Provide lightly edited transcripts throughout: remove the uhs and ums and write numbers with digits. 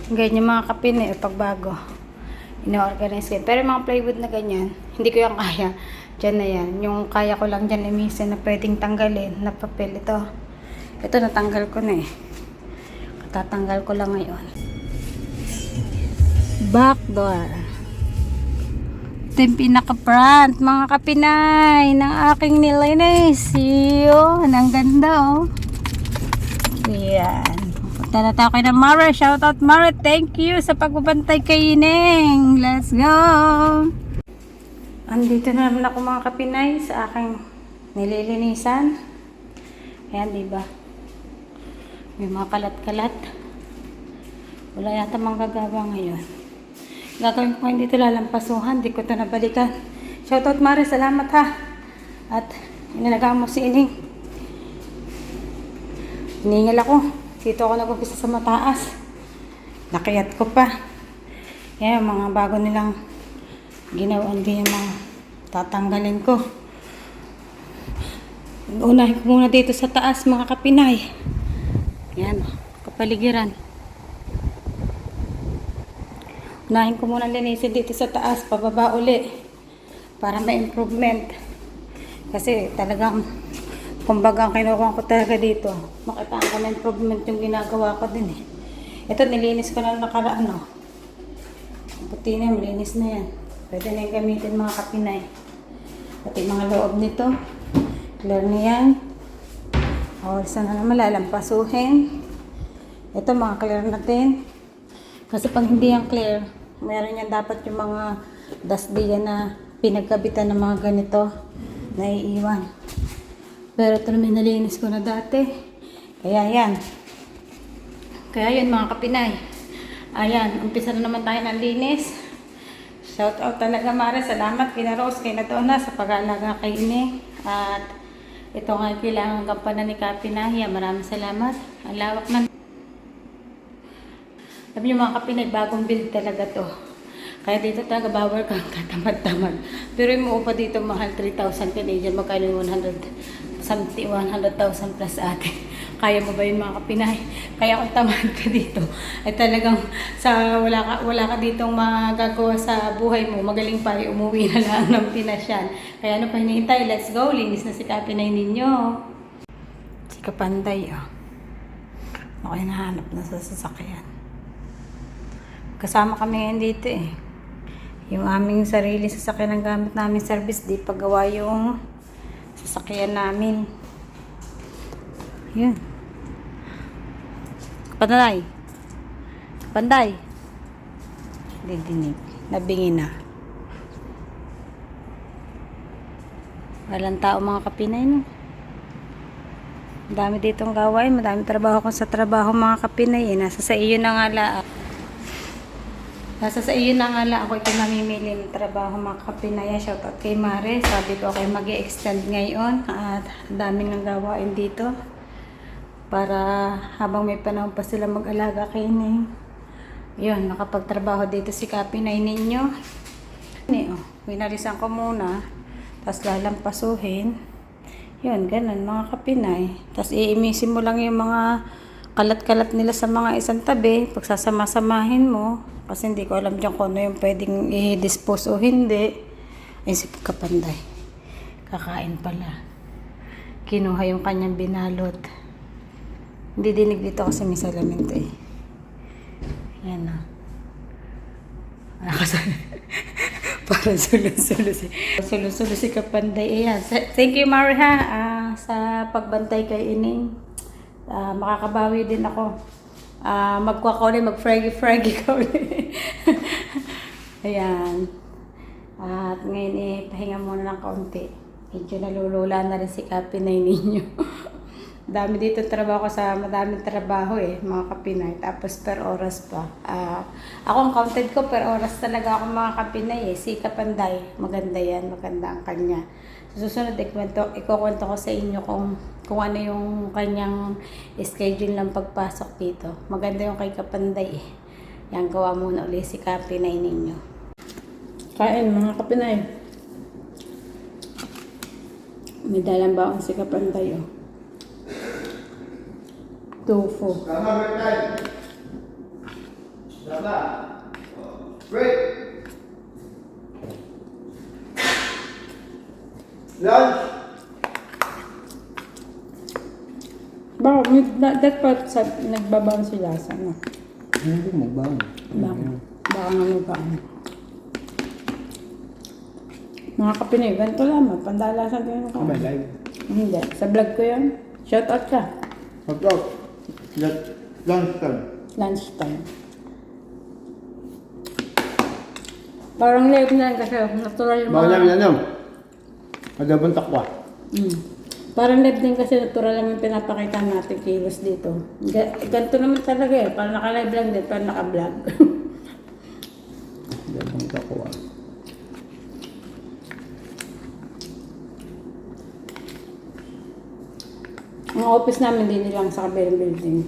Ganyan yung mga kapin eh, pagbago. Ino-organize ko. Pero yung mga plywood na ganyan, hindi ko yung kaya. Diyan na yan. Yung kaya ko lang dyan imisin na pwedeng tanggalin na papel. Ito natanggal ko na eh. Tatanggal ko lang ngayon. Back door. Ito yung pinaka-front, mga kapinay, ng aking nilinis. Yun, ang ganda oh. Yan. Punta na tayo kay na Mara. Shoutout Mara. Thank you sa pagbabantay kay Ineng. Let's go! Andito na naman ako mga kapinay sa aking nililinisan. Ayan, diba? May mga kalat-kalat. Wala yata manggagawa ngayon. Gagawin ko hindi ito lalampasuhan. Di ko ito nabalikan. Shoutout Mare, salamat ha. At inalagaan mo si Ining. Hiningal ako. Dito ako nag-upisa sa mataas. Nakayat ko pa. Yan, mga bago nilang ginawa. Hindi yung mga tatanggalin ko. Unahin ko muna dito sa taas mga kapinay. Yan, kapaligiran. Unahin ko muna linisin dito sa taas, pababa uli para may improvement. Kasi talagang kumbaga ang kinukuha ko talaga dito. Makita ko na improvement yung ginagawa ko din eh. Ito nilinis ko na nakaraan no. Puti na, malinis na yan. Pwede na yung gamitin mga kapinay. Pati mga loob nito. Clear na yan. Saan na naman lalampasuhin. Ito mga clear natin. Kasi pag hindi yan clear, meron yan dapat yung mga dust diyan na pinagkabitan ng mga ganito na iiwan. Pero ito naman nalinis ko na dati. Kaya yan. Kaya yan mga kapinay. Ayan, umpisa na naman tayo ng linis. Shout out talaga Mare. Salamat kina Rose, kay Natona sa pag-aalaga kay Ine. At ito nga kailangan gampanan ni Kapinay. Maraming salamat. Ang lawak na. Sabi niyo mga kapinay, bagong build talaga to. Kaya dito talaga bawal kang tatamad-tamad. Pero yung muupa dito mahal 3,000 Canadian, magkano yung 100,000 plus ate. Kaya mo ba yung mga kapinay? Kaya kung tamad ka dito, ay talagang wala ka ditong magagawa sa buhay mo. Magaling pa rin umuwi na lang ng Pinas yan. Kaya ano pa hinihintay? Let's go! Linis na si kapinay ninyo. Si Kapanday oh. Ako yung nahanap na sa sasakyan. Kasama kami ngayon dito eh. Yung aming sarili sasakyan ang gamit namin service. Di paggawa yung sasakyan namin. Yun. Panday. Panday. Didinig. Nabingi na. Walang tao mga kapinay no. Madami ditong gawain. Madami trabaho ko sa trabaho mga kapinay eh. Nasa sa iyo na nga lahat. Nasa sa iyo na nga lang ako ito namimili ng trabaho mga kapinaya. Shoutout kay Mare. Sabi ko okay mag-i-extend ngayon. At daming nang gawain dito. Para habang may panahon pa sila mag-alaga kay Ning. Yun, nakapagtrabaho dito si kapinay ninyo. Winarisan ko muna. Tapos lalampasuhin. Yun, ganun mga kapinay. Tapos iimisin mo lang yung mga kalat-kalat nila sa mga isang tabi. Pagsasama-samahin mo. Kasi hindi ko alam dyan kung ano yung pwedeng i-dispose o hindi. Ay, si Kapanday. Kakain pala. Kinuha yung kanyang binalot. Hindi dinig dito kasi may salamin to eh. Yan na. Parang sulo-sulo si Kapanday. Ayan. Thank you, Mariha, sa pagbantay kay Ining. Makakabawi din ako. Magkwakuli, mag-fraggy ka ulit. Ayan. At ngayon pahinga muna ng kaunti. Medyo nalulula na rin si kapinay ninyo. Dami dito trabaho ko sa madaming trabaho eh, mga kapinay. Tapos per oras pa. Ako ang counted ko per oras talaga ako mga kapinay eh. Si Kapanday, maganda yan, maganda ang kanya. Susunod, ikukwento ko sa inyo kung ano yung kanyang schedule ng pagpasok dito. Maganda yung kay Kapanday eh. Yan, gawa muna ulit si kapinay ninyo. Kain mga kapinay. May dalang baon si Kapanday oh. Tofu. Break. Lunch. That part sa nagbabaon sila sa ano. Hindi mo ba? Baka nga nagbaon. Mga kapinay, ganito lamang. Pandalasan ko yun. May live. Hindi. Sa vlog ko yun. Shout out ka. Hotdog. Lunch time. Lunchtime. Parang live na yan kasi natural yung Baka namin ano? Adobong takwa. Parang live din kasi natural lang yung pinapakita natin kilos dito. Ganito naman talaga eh. Parang naka-live lang din, parang naka-vlog. Adobong takwa. Ang office namin din lang sa kabilang building.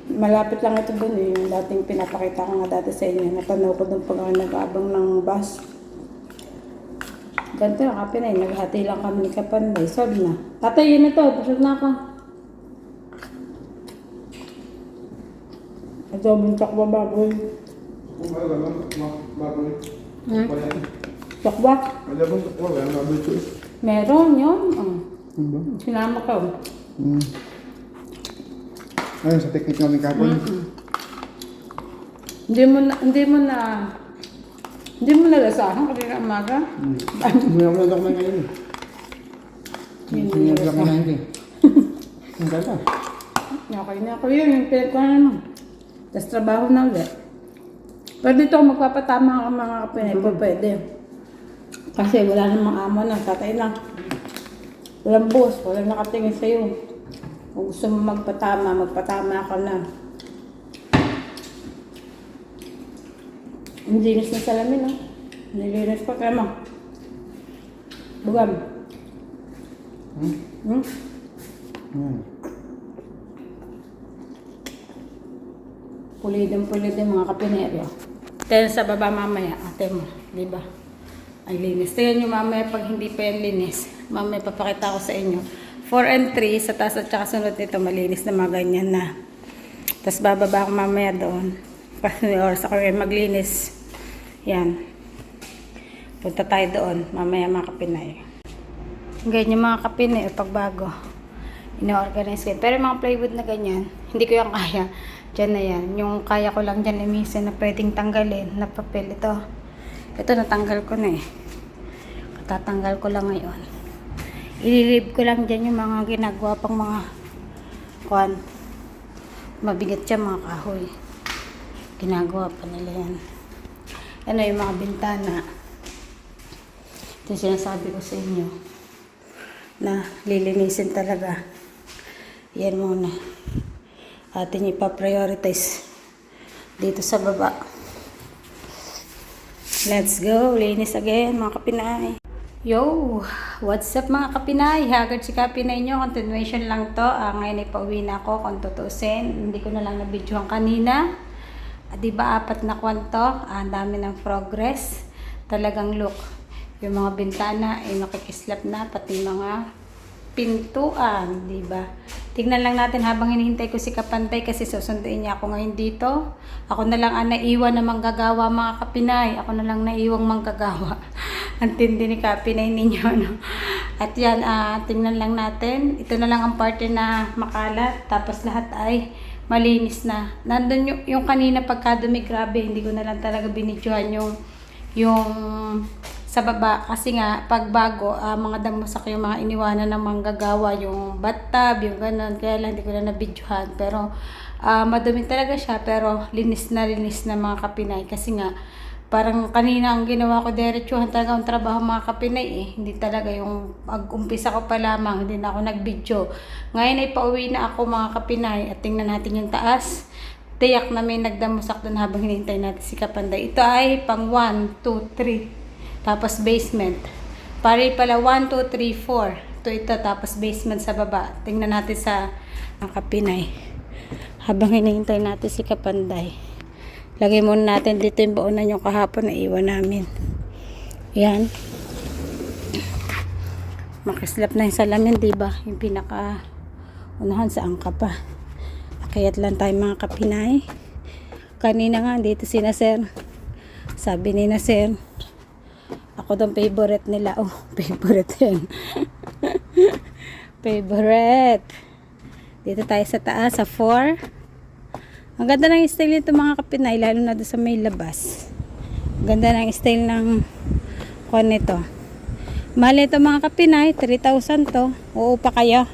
Malapit lang ito doon eh. Yung dating pinapakita ko nga dati sa inyo. Napanood ko doon pag ako nag-aabang ng bus. Ganito lang kapin eh. Naghati lang kami ni Kapanday. Solve na. Tatay, yun na to. Pasok na ako. Ito, buntak ba baboy? Takba? Adobong takwa. Wala baboy ito. Meron yun. Ano? Sinama ka. Ayun, sa technique namin kahapon. Hindi mo nalasahan kasi na umaga. Hindi ako nagkakamay ngayon. Hindi ako na hindi. Ang ganda. Okay na ako yun. Yung pinagkuhanan mo. Tapos trabaho na ulit. Pero dito ako magpapatama ang mga kapinay po pwede. Kasi wala namang amo na. Tatay lang. Walang boss. Walang nakatingin sa'yo. Kung gusto mo magpatama ka na. Ang linis na salamin, no? Nilinis pa kaya mo. Bugam. Pulidin mga kapinero. Tayo sa baba mamaya, ate mo. Diba? Ang linis. Tingnan nyo mamaya pag hindi pa yan linis. Mamaya papakita ko sa inyo. 4 and 3 sa taas at saka sunod nito malinis na mga ganyan na. Tapos bababa ako mamaya doon. Kasi may oras ako rin maglinis. Yan. Punta tayo doon. Mamaya mga kapinay. Ganyan yung mga kapinay pagbago. Ino-organize ko. Pero yung mga plywood na ganyan, hindi ko yung kaya. Diyan na yan. Yung kaya ko lang dyan limisin na pwedeng tanggalin na papel. Ito natanggal ko na eh. Tatanggal ko lang ngayon. Ililib ko lang dyan yung mga ginagawa pang mga mabigat siya mga kahoy. Ginagawa pa nila yan. Ano yung mga bintana. Ito sinasabi ko sa inyo na lilinisin talaga. Yan muna. Atin ipa-prioritize dito sa baba. Let's go. Linis again mga kapinay. Yo! What's up mga kapinay? Haggard si kapinay nyo. Continuation lang to. Ngayon ay pauwi na ako kung tutuusin. Hindi ko na lang nabidyohan kanina. Diba 4 na kwanto? Ang dami ng progress. Talagang look. Yung mga bintana ay makikislap na. Pati mga pintuan. Diba? Tingnan lang natin habang hinihintay ko si Kapanday kasi susunduin niya ako ngayon dito. Ako na lang ang naiwan na manggagawa mga kapinay. Ako na lang naiwang manggagawa. Ang tindi ni kapinay ninyo. No? At yan, tingnan lang natin. Ito na lang ang parte na makalat. Tapos lahat ay malinis na. Nandun yung kanina pagkadumi, grabe. Hindi ko na lang talaga binidyohan yung sa baba. Kasi nga, pagbago, mga damusak yung mga iniwanan ng manggagawa. Yung bathtub, yung ganun. Kaya lang hindi ko na nabidyohan. Pero madumi talaga siya. Pero linis na mga kapinay. Kasi nga, parang kanina ang ginawa ko diretsuhan talaga ang trabaho mga kapinay eh. Hindi talaga yung pag-umpisa ko pa lamang, hindi na ako nag-video. Ngayon ay pauwi na ako mga kapinay at tingnan natin yung taas. Tiyak na may nagdamusak doon habang hinihintay natin si Kapanday. Ito ay pang 1, 2, 3. Tapos basement. Pare pala 1, 2, 3, 4. Ito tapos basement sa baba. Tingnan natin sa mga kapinay. Habang hinihintay natin si Kapanday. Lagay muna natin dito yung baunan yung kahapon na iwan namin. Yan. Makislap na yung salamin, diba? Yung pinaka unahan sa angka pa. Akayat lang tayo mga kapinay. Kanina nga, dito si Nasir. Sabi ni Nasir, ako daw favorite nila. Oh, favorite yan. Favorite. Dito tayo sa taas, sa 4. Ang ganda ng style nito mga kapinay, lalo na doon sa may labas. Ganda ng style ng kon nito. Mahal ito mga kapinay, 3,000 to. Oo pa kayo.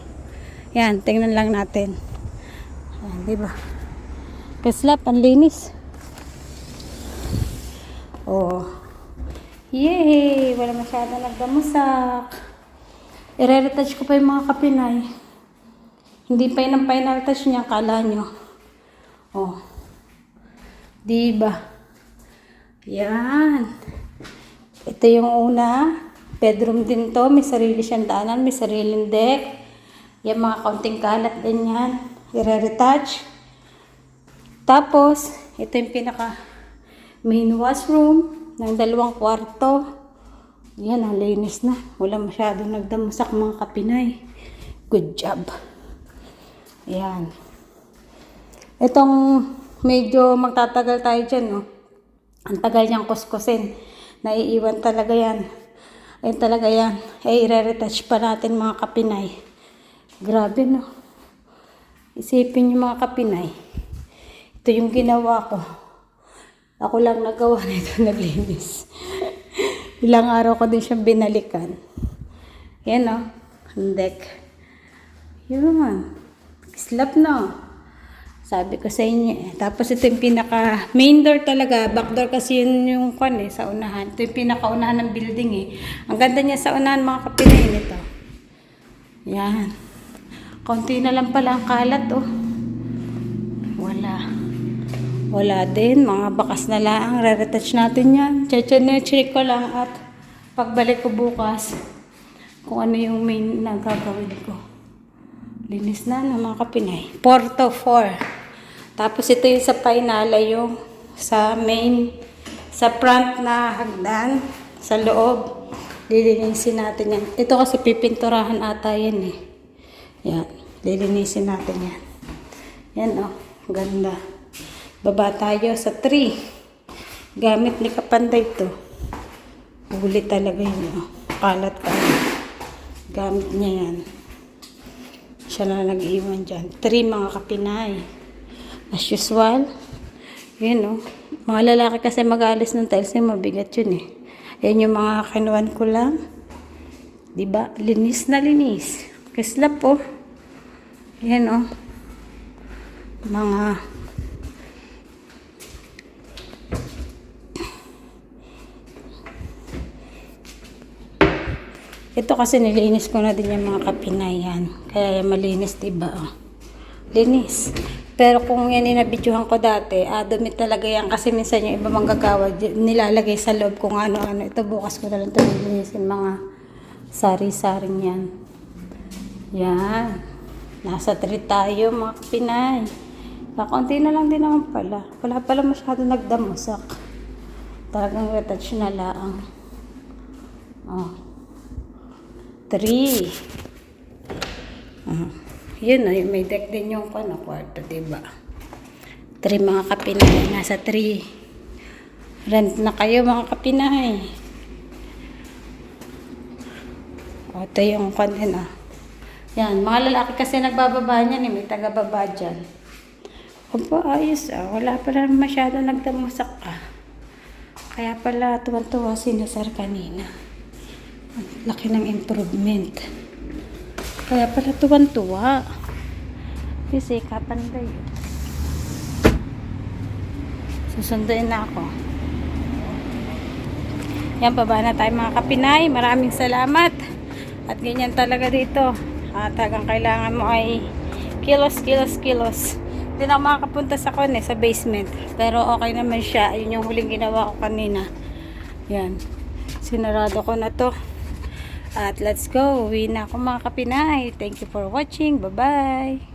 Yan, tingnan lang natin. Yan, diba? Kaslap, ang linis. Oh. Yay! Wala masyado nagdamusak. I-retouch ko pa yung mga kapinay. Hindi pa yun ang final touch niya, kala nyo. Oh. Diba? Yan. Ito yung una. Bedroom din to. May sarili siyang daanan. May sariling deck. Yan mga kaunting kalat din yan. I-retouch. Tapos, ito yung pinaka main washroom ng 2 kwarto. Yan, ang linis na. Wala masyadong nagdamusak mga kapinay. Good job. Yan. Itong medyo magtatagal tayo dyan, no? Ang tagal niyang kuskusin. Naiiwan talaga yan. Ayun talaga yan. Ay, i-retouch pa natin mga kapinay. Grabe, no? Isipin niyo mga kapinay. Ito yung ginawa ko. Ako lang nagawa nito, naglinis. Ilang araw ko din siyang binalikan. Yan, no? Ang deck. Yun. Slap na. Sabi ko sa inyo eh. Tapos ito yung pinaka main door talaga. Back door kasi yun yung kwan eh, sa unahan. Ito yung pinaka-unahan ng building eh. Ang ganda niya sa unahan mga kapinay nito. Yan. Konti na lang pala ang kalat oh. Wala din. Mga bakas na lang. Re-retouch natin yan. Check ko lang at pagbalik ko bukas kung ano yung main na gagawin ko. Linis na ng mga kapinay. 4 to 4. Tapos ito yung sa painala yung sa main, sa front na hagdan, sa loob. Lilinisin natin yan. Ito kasi pipinturahan ata yan eh. Yan. Lilinisin natin yan. Yan oh. Ganda. Baba tayo sa 3. Gamit ni Kapanday to. Huli talaga yun oh. Kalat. Gamit niya yan. Siya na nag-iwan dyan. 3 mga kapinay. As usual. Yun o. Mga lalaki kasi mag-aalis ng tiles yung mabigat yun eh. Yan yung mga kinuwan ko lang. Diba? Linis na linis. Kaslap o. Yan o. Mga ito kasi nilinis ko na din yung mga kapinay yan. Kaya malinis, diba? Oh. Linis. Pero kung yan inabidyohan ko dati, dumi talaga yan. Kasi minsan yung iba manggagawa, nilalagay sa loob kung ano-ano. Ito bukas ko na lang ito nilinisin mga sari-saring yan. Yan. Nasa 3 tayo mga kapinay. Kakunti na lang din naman pala. Wala pala masyado nagdamusak. Talagang retouch na lang. Oh. 3. Yun na, may deck din yung kwarto, diba? 3 mga kapinay. Nasa 3. Rent na kayo mga kapinay. O, ito yung content Yan, mga lalaki kasi nagbababa niyan eh. May taga-baba dyan. Opo, ayos wala pala masyado nagdamusak Kaya pala tuwan-tuwa si Nasir kanina. Ang laki ng improvement. Kaya pala tuwan-tuwa. Kasi Kapanday. Susunduin na ako. Yan, baba na tayo mga kapinay. Maraming salamat. At ganyan talaga dito. Tagang kailangan mo ay kilos. Hindi na ako makakapunta sa sa basement. Pero okay naman siya. Yun yung huling ginawa ko kanina. Yan. Sinarado ko na to. At let's go. Uwi na ako mga kapinay. Thank you for watching. Bye-bye.